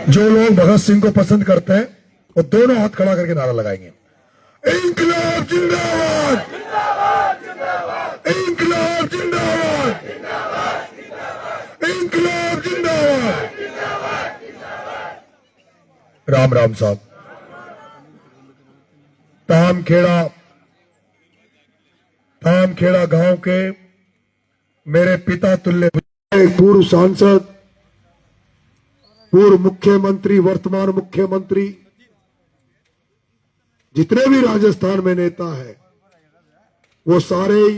जो लोग भगत सिंह को पसंद करते हैं वो दोनों हाथ खड़ा करके नारा लगाएंगे, इंकलाब जिंदाबाद, इंकलाब जिंदाबाद, इंकलाब जिंदाबाद। राम राम साहब। तामखेड़ा गांव के मेरे पिता तुल्य पूर्व सांसद, पूर्व मुख्यमंत्री, वर्तमान मुख्यमंत्री, जितने भी राजस्थान में नेता है वो सारे ही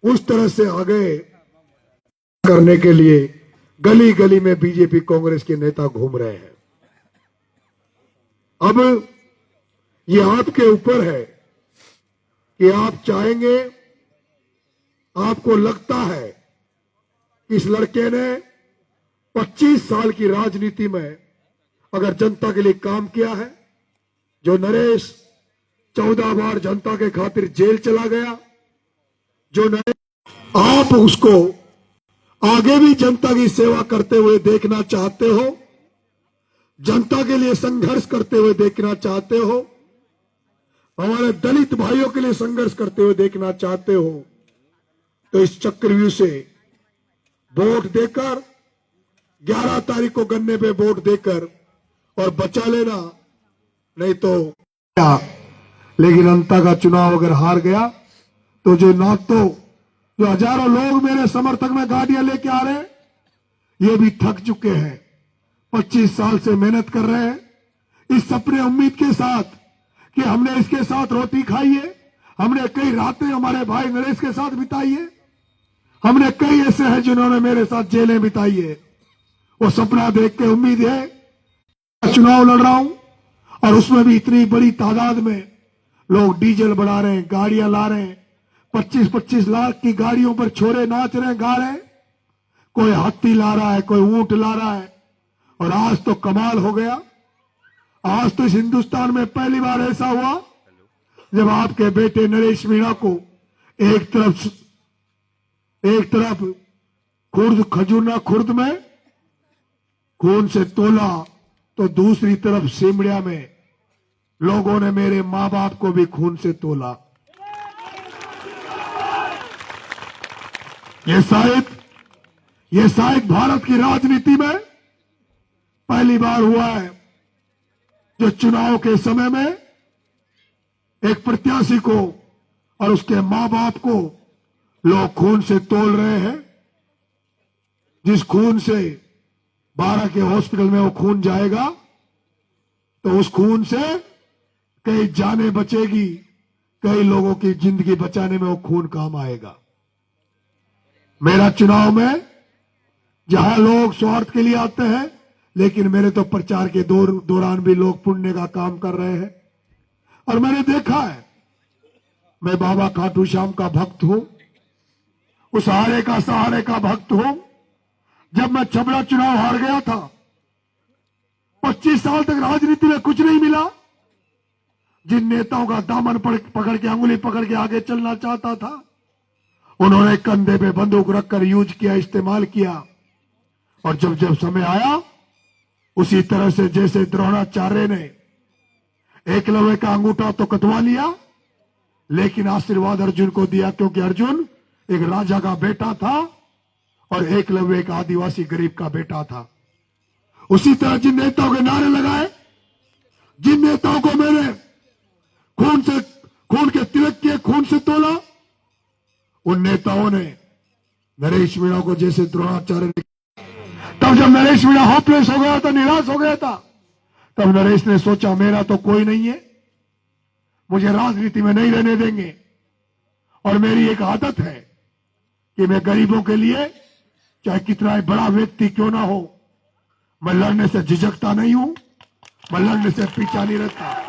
उस तरह से आगे करने के लिए गली गली में बीजेपी कांग्रेस के नेता घूम रहे हैं। अब ये आपके ऊपर है कि आप चाहेंगे, आपको लगता है कि इस लड़के ने 25 साल की राजनीति में अगर जनता के लिए काम किया है, जो नरेश 14 बार जनता के खातिर जेल चला गया, जो नरेश आप उसको आगे भी जनता की सेवा करते हुए देखना चाहते हो, जनता के लिए संघर्ष करते हुए देखना चाहते हो, हमारे दलित भाइयों के लिए संघर्ष करते हुए देखना चाहते हो, तो इस चक्रव्यूह से वोट देकर 11 तारीख को गन्ने पे वोट देकर और बचा लेना, नहीं तो क्या। लेकिन अंता का चुनाव अगर हार गया तो जो हजारों लोग मेरे समर्थक में गाड़ियां लेके आ रहे हैं, ये भी थक चुके हैं। 25 साल से मेहनत कर रहे हैं इस सपने उम्मीद के साथ कि हमने इसके साथ रोटी खाई है, हमने कई रातें हमारे भाई नरेश के साथ बिताई है, हमने कई ऐसे हैं जिन्होंने मेरे साथ जेलें बिताई है। वो सपना देख के उम्मीद है चुनाव लड़ रहा हूं और उसमें भी इतनी बड़ी तादाद में लोग डीजल बढ़ा रहे हैं, गाड़ियां ला रहे हैं, 25-25 लाख की गाड़ियों पर छोरे नाच रहे हैं, गा रहे हैं, कोई हाथी ला रहा है, कोई ऊंट ला रहा है। और आज तो कमाल हो गया, आज तो इस हिंदुस्तान में पहली बार ऐसा हुआ जब आपके बेटे नरेश मीणा को एक तरफ खजूरना खुर्द में खून से तोला, तो दूसरी तरफ सिमड़िया में लोगों ने मेरे मां बाप को भी खून से तोला। ये शायद भारत की राजनीति में पहली बार हुआ है जो चुनाव के समय में एक प्रत्याशी को और उसके मां बाप को लोग खून से तोल रहे हैं। जिस खून से 12 के हॉस्पिटल में वो खून जाएगा तो उस खून से कई जानें बचेगी, कई लोगों की जिंदगी बचाने में वो खून काम आएगा। मेरा चुनाव में जहां लोग स्वार्थ के लिए आते हैं, लेकिन मेरे तो प्रचार के दौरान भी लोग पुण्य का काम कर रहे हैं। और मैंने देखा है, मैं बाबा खाटू श्याम का भक्त हूं, उस हारे का सहारे का भक्त हूं। जब मैं छबड़ा चुनाव हार गया था, 25 साल तक राजनीति में कुछ नहीं मिला। जिन नेताओं का दामन पकड़ के, अंगुली पकड़ के आगे चलना चाहता था, उन्होंने कंधे पे बंदूक रखकर यूज किया, इस्तेमाल किया। और जब जब समय आया, उसी तरह से जैसे द्रोणाचार्य ने एकलव्य का अंगूठा तो कटवा लिया, लेकिन आशीर्वाद अर्जुन को दिया, क्योंकि अर्जुन एक राजा का बेटा था और एकलव्य एक आदिवासी गरीब का बेटा था। उसी तरह जिन नेताओं के नारे लगाए, जिन नेताओं को मैंने खून के तिलक किए, खून से तोला, उन नेताओं ने नरेश मीणा को जैसे द्रोणाचार्य ने, तब जब नरेश मीणा होपलेस हो गया था, निराश हो गया था, तब नरेश ने सोचा मेरा तो कोई नहीं है, मुझे राजनीति में नहीं रहने देंगे। और मेरी एक आदत है कि मैं गरीबों के लिए चाहे कितना बड़ा व्यक्ति क्यों ना हो, मैं लड़ने से झिझकता नहीं हूं, मैं लड़ने से पीछा नहीं रहता।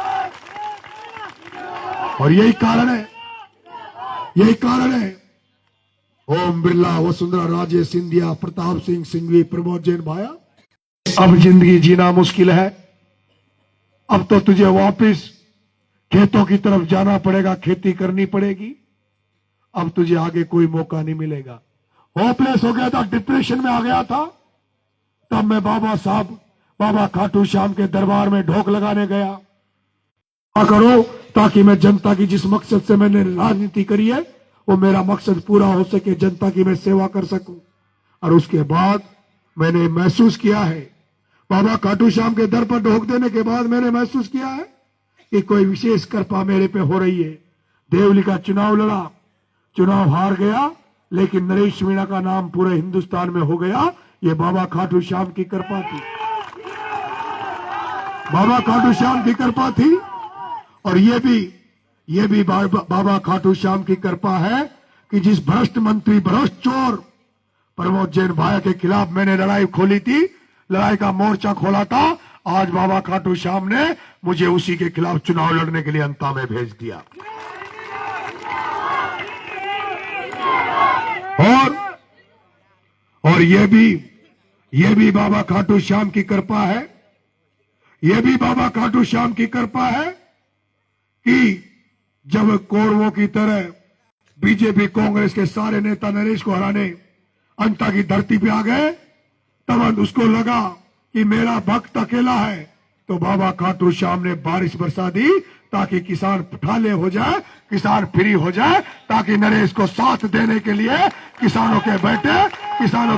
और यही कारण है ओम बिरला, वसुंधरा राजे, सिंधिया, प्रताप सिंह सिंघवी, प्रमोद जैन भाया, अब जिंदगी जीना मुश्किल है। अब तो तुझे वापस खेतों की तरफ जाना पड़ेगा, खेती करनी पड़ेगी। अब तुझे आगे कोई मौका नहीं मिलेगा। होपलेस हो गया था, डिप्रेशन में आ गया था, तब मैं बाबा साहब बाबा खाटू श्याम के दरबार में ढोक लगाने गया। करो ताकि मैं जनता की जिस मकसद से मैंने राजनीति करी है वो मेरा मकसद पूरा हो सके, जनता की मैं सेवा कर सकूं। और उसके बाद मैंने महसूस किया है, बाबा खाटू श्याम के दर पर ढोक देने के बाद मैंने महसूस किया है कि कोई विशेष कृपा मेरे पे हो रही है। देवली का चुनाव लड़ा, चुनाव हार गया, लेकिन नरेश मीणा का नाम पूरे हिंदुस्तान में हो गया। ये बाबा खाटू श्याम की कृपा थी, बाबा खाटू श्याम की कृपा थी। और ये भी बाबा खाटू श्याम की कृपा है कि जिस भ्रष्ट मंत्री, भ्रष्ट चोर प्रमोद जैन भाया के खिलाफ मैंने लड़ाई खोली थी, लड़ाई का मोर्चा खोला था, आज बाबा खाटू श्याम ने मुझे उसी के खिलाफ चुनाव लड़ने के लिए अंता में भेज दिया। और ये भी बाबा खाटू श्याम की कृपा है, ये भी बाबा खाटू श्याम की कृपा है कि जब कौरवों की तरह बीजेपी कांग्रेस के सारे नेता नरेश को हराने अंता की धरती पे आ गए, तब उसको लगा कि मेरा भक्त अकेला है, तो बाबा खाटू श्याम ने बारिश बरसा दी ताकि किसान पठाले हो जाए, किसान फ्री हो जाए, ताकि नरेश को साथ देने के लिए किसानों के बेटे, किसानों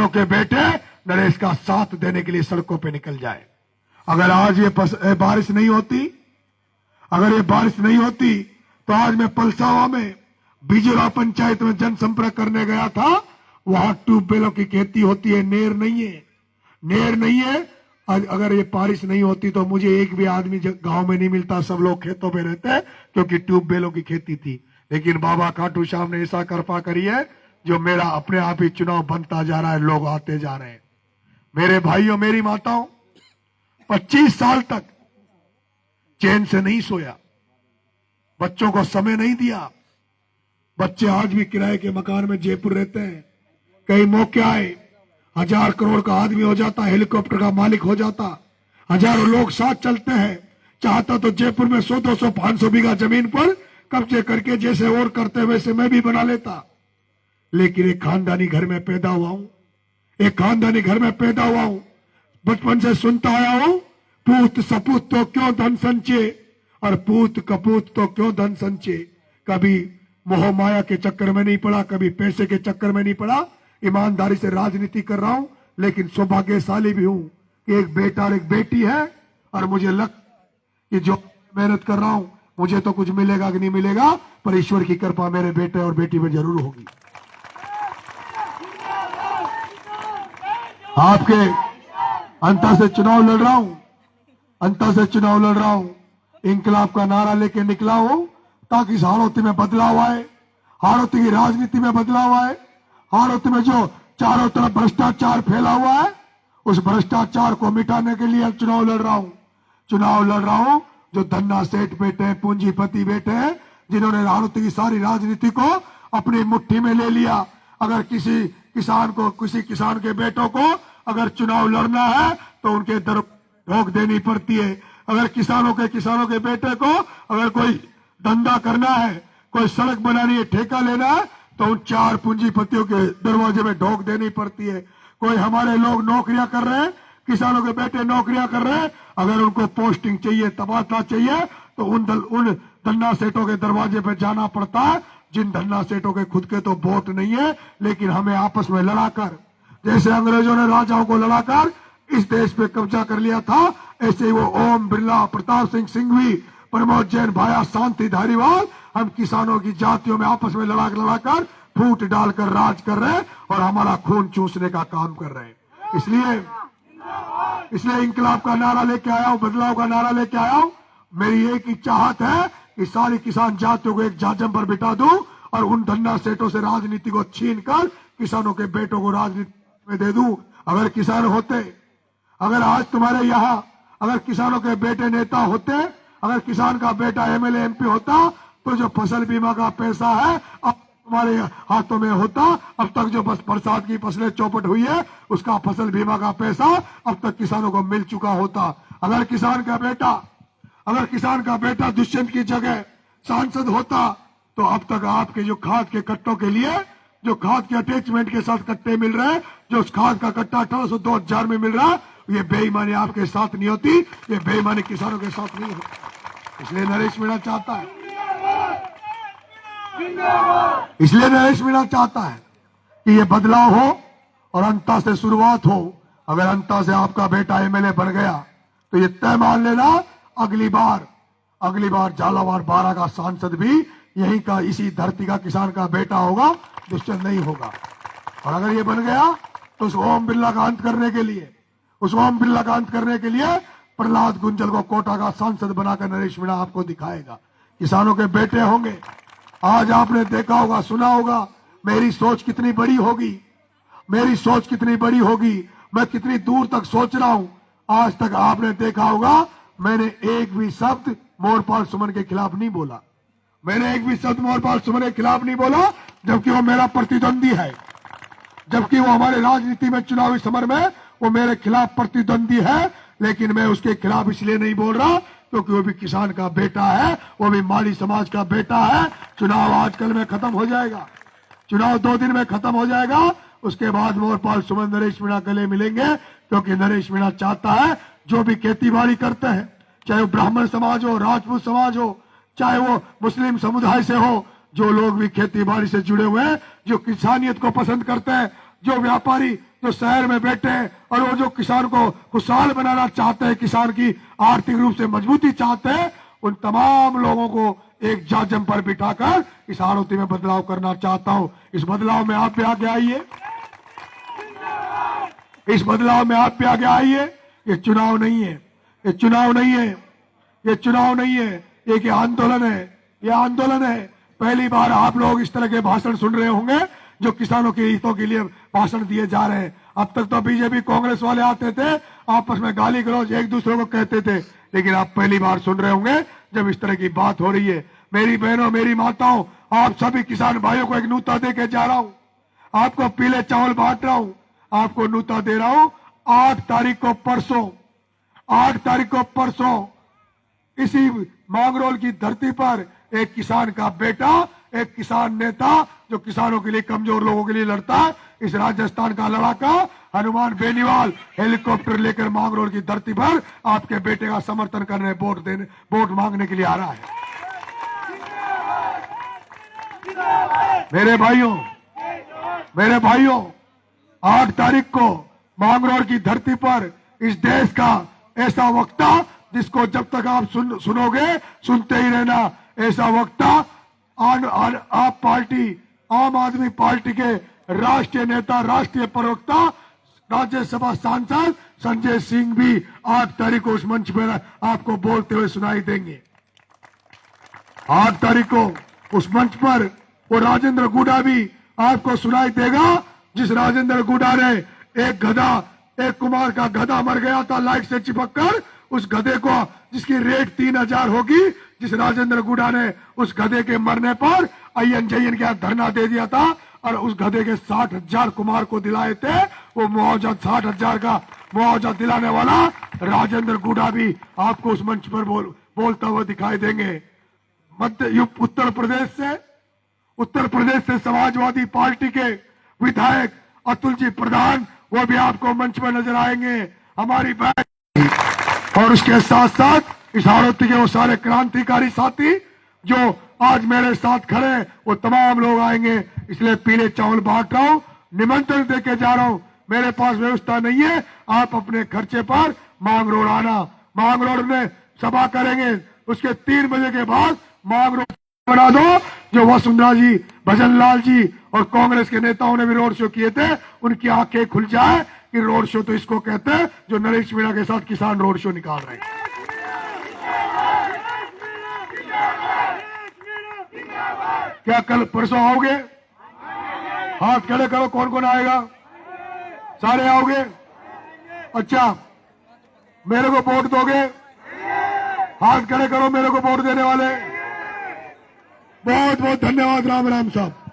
के बेटे नरेश का साथ देने के लिए सड़कों पे निकल जाए। अगर आज ये बारिश नहीं होती, अगर ये बारिश नहीं होती तो आज मैं पलसावा में बिजोरा पंचायत में जनसंपर्क करने गया था। वहां ट्यूबवेलों की खेती होती है, नेर नहीं है। अगर ये बारिश नहीं होती तो मुझे एक भी आदमी गांव में नहीं मिलता, सब लोग खेतों में रहते, क्योंकि ट्यूबवेलों की खेती थी। लेकिन बाबा खाटू श्याम ने ऐसा कृपा करी है जो मेरा अपने आप ही चुनाव बनता जा रहा है, लोग आते जा रहे हैं। मेरे भाइयों, मेरी माताओं, 25 साल तक चैन से नहीं सोया, बच्चों को समय नहीं दिया। बच्चे आज भी किराए के मकान में जयपुर रहते हैं। कई मौके आए, 1000 करोड़ का आदमी हो जाता, हेलीकॉप्टर का मालिक हो जाता, हजारों लोग साथ चलते हैं। चाहता तो जयपुर में 100, 200, 500 बीघा जमीन पर कब्जे करके जैसे और करते वैसे मैं भी बना लेता। लेकिन एक खानदानी घर में पैदा हुआ हूं, बचपन से सुनता आया हूं, पूत सपूत तो क्यों धन संचे और पूत कपूत तो क्यों धन संचे। कभी मोह माया के चक्कर में नहीं पड़ा, कभी पैसे के चक्कर में नहीं पड़ा। ईमानदारी से राजनीति कर रहा हूं, लेकिन सौभाग्यशाली भी हूं कि एक बेटा और एक बेटी है। और मुझे लग कि जो मेहनत कर रहा हूं मुझे तो कुछ मिलेगा कि नहीं मिलेगा, पर ईश्वर की कृपा मेरे बेटे और बेटी में जरूर होगी। आपके अंतर से चुनाव लड़ रहा हूं, इंकलाब का नारा लेके निकला हूं ताकि इस हाड़ौती में बदलाव आए, हाड़ौती की राजनीति में बदलाव आए। हाड़ौती में जो चारों तरफ भ्रष्टाचार फैला हुआ है, उस भ्रष्टाचार को मिटाने के लिए चुनाव लड़ रहा हूं। जो धन्ना सेठ बैठे हैं, पूंजीपति बैठे हैं, जिन्होंने हाड़ौती की सारी राजनीति को अपनी मुट्ठी में ले लिया। अगर किसी किसान के बेटों को अगर चुनाव लड़ना है तो उनके दर ढोक देनी पड़ती है। अगर किसानों के बेटे को अगर कोई धंधा करना है, कोई सड़क बनानी है, ठेका लेना है, तो उन 4 पूंजीपतियों के दरवाजे में ढोक देनी पड़ती है। कोई हमारे लोग नौकरियां कर रहे हैं, किसानों के बेटे नौकरियां कर रहे हैं, अगर उनको पोस्टिंग चाहिए, तबादला चाहिए, तो उन धन्ना सेठों के दरवाजे पे जाना पड़ता है, जिन धन्ना सेठों के खुद के तो वोट नहीं है, लेकिन हमें आपस में लड़ाकर, जैसे अंग्रेजों ने राजाओं को लड़ाकर इस देश पे कब्जा कर लिया था, ऐसे ही वो ओम बिरला, प्रताप सिंह सिंघवी, प्रमोद जैन भाया, शांति धारीवाल, हम किसानों की जातियों में आपस में लड़ाकर फूट डालकर राज कर रहे हैं और हमारा खून चूसने का काम कर रहे हैं। इसलिए इंकलाब का नारा लेके आया हूं, बदलाव का नारा लेके आया हूं। मेरी एक ही चाहत है कि सारी किसान जातियों को एक जाजम पर बिठा दूं और उन धन्ना सेठों से राजनीति को छीन कर किसानों के बेटों को राजनीति में दे दूं। अगर किसान होते, अगर आज तुम्हारे यहाँ अगर किसानों के बेटे नेता होते, अगर किसान का बेटा एमएलए एमपी होता, तो जो फसल बीमा का पैसा है अब तुम्हारे हाथों में होता। अब तक जो बस बरसात की फसलें चौपट हुई है, उसका फसल बीमा का पैसा अब तक किसानों को मिल चुका होता। अगर किसान का बेटा दुष्यंत की जगह सांसद होता, तो अब तक आपके जो खाद के कट्टों के लिए जो खाद के अटैचमेंट के साथ कट्टे मिल रहे हैं, जो उस खाद का कट्टा 1800-2000 में मिल रहा है, ये बेईमानी आपके साथ नहीं होती, ये बेईमानी किसानों के साथ नहीं होती। इसलिए नरेश मीणा चाहता है कि ये बदलाव हो और अंता से शुरुआत हो। अगर अंता से आपका बेटा एमएलए बन गया तो ये तय मान लेना, अगली बार झालावाड़ 12 का सांसद भी यहीं का, इसी धरती का किसान का बेटा होगा, दुष्यंत नहीं होगा। और अगर ये बन गया तो उस ओम बिरला का अंत करने के लिए प्रहलाद गुंजल को कोटा का सांसद बनाकर नरेश मीणा आपको दिखाएगा। किसानों के बेटे होंगे। आज आपने देखा होगा, सुना होगा, मेरी सोच कितनी बड़ी होगी, मैं कितनी दूर तक सोच रहा हूं। आज तक आपने देखा होगा, मैंने एक भी शब्द मोरपाल सुमन के खिलाफ नहीं बोला। जबकि वो मेरा प्रतिद्वंदी है, जबकि वो हमारे राजनीति में, चुनावी समर में वो मेरे खिलाफ प्रतिद्वंदी है। लेकिन मैं उसके खिलाफ इसलिए नहीं बोल रहा क्योंकि वो भी किसान का बेटा है, वो भी माली समाज का बेटा है। चुनाव आजकल में खत्म हो जाएगा, चुनाव 2 दिन में खत्म हो जाएगा। उसके बाद मोरपाल सुमन नरेश मीणा गले मिलेंगे, क्योंकि नरेश मीणा चाहता है जो भी खेती बाड़ी करते हैं, चाहे वो ब्राह्मण समाज हो, राजपूत समाज हो, चाहे वो मुस्लिम समुदाय से हो, जो लोग भी खेती बाड़ी से जुड़े हुए हैं, जो किसानियत को पसंद करते हैं, जो व्यापारी जो शहर में बैठे हैं और वो जो किसान को खुशहाल बनाना चाहते हैं, किसान की आर्थिक रूप से मजबूती चाहते हैं, उन तमाम लोगों को एक जाजम पर बिठाकर इस हालती में बदलाव करना चाहता हूं। इस बदलाव में आप भी आगे आइए, ये चुनाव नहीं है, ये आंदोलन है। पहली बार आप लोग इस तरह के भाषण सुन रहे होंगे जो किसानों के हितों के लिए भाषण दिए जा रहे हैं। अब तक तो बीजेपी कांग्रेस वाले आते थे, आपस में गाली गलौज एक दूसरे को कहते थे, लेकिन आप पहली बार सुन रहे होंगे जब इस तरह की बात हो रही है। मेरी बहनों, मेरी माताओं, आप सभी किसान भाइयों को एक न्यूता दे के जा रहा हूं। आपको पीले चावल बांट रहा हूं, आपको न्यूता दे रहा हूं। 8 तारीख को परसों इसी मांगरोल की धरती पर एक किसान का बेटा, एक किसान नेता जो किसानों के लिए, कमजोर लोगों के लिए लड़ता है, इस राजस्थान का लड़ाका हनुमान बेनीवाल हेलीकॉप्टर लेकर मांगरोल की धरती पर आपके बेटे का समर्थन करने, वोट मांगने के लिए आ रहा है। मेरे भाइयों, 8 तारीख को मांगरोल की धरती पर इस देश का ऐसा वक्ता, जिसको जब तक आप सुनोगे, सुनते ही रहना, ऐसा वक्ता आप पार्टी, आम आदमी पार्टी के राष्ट्रीय नेता, राष्ट्रीय प्रवक्ता, राज्यसभा सांसद संजय सिंह भी 8 तारीख को उस मंच पर आपको बोलते हुए सुनाई देंगे। 8 तारीख को उस मंच पर वो राजेंद्र गुडा भी आपको सुनाई देगा, जिस राजेंद्र गुडा ने एक कुमार का गधा मर गया था लाइट से चिपककर, उस गधे को, जिसकी रेट 3000 होगी, जिस राजेंद्र गुडा ने उस गधे के मरने पर अय्यन जयन के धरना दे दिया था और उस गधे के 60,000 कुमार को दिलाए थे, वो मुआवजा 60,000 का मुआवजा दिलाने वाला राजेंद्र गुडा भी आपको उस मंच पर बोलता हुआ दिखाई देंगे। उत्तर प्रदेश से समाजवादी पार्टी के विधायक अतुल जी प्रधान, वो भी आपको मंच पर नजर आएंगे, हमारी बैठ। और उसके साथ साथ इस हाड़ौती के वो सारे क्रांतिकारी साथी जो आज मेरे साथ खड़े, वो तमाम लोग आएंगे। इसलिए पीले चावल बांट रहा हूं, निमंत्रण देके जा रहा हूं। मेरे पास व्यवस्था नहीं है, आप अपने खर्चे पर मांगरोल आना। मांगरोल में सभा करेंगे, उसके 3 बजे के बाद मांगरोल बना दो। जो वसुंधरा जी, भजन लाल जी और कांग्रेस के नेताओं ने भी रोड शो किए थे, उनकी आंखें खुल जाए कि रोड शो तो इसको कहते हैं जो नरेश मीणा के साथ किसान रोड शो निकाल रहे हैं। क्या कल परसों आओगे? हाथ खड़े करो, कौन कौन आएगा? सारे आओगे? अच्छा, मेरे को वोट दोगे? हाथ खड़े करो मेरे को वोट देने वाले। बहुत बहुत धन्यवाद। राम राम साहब।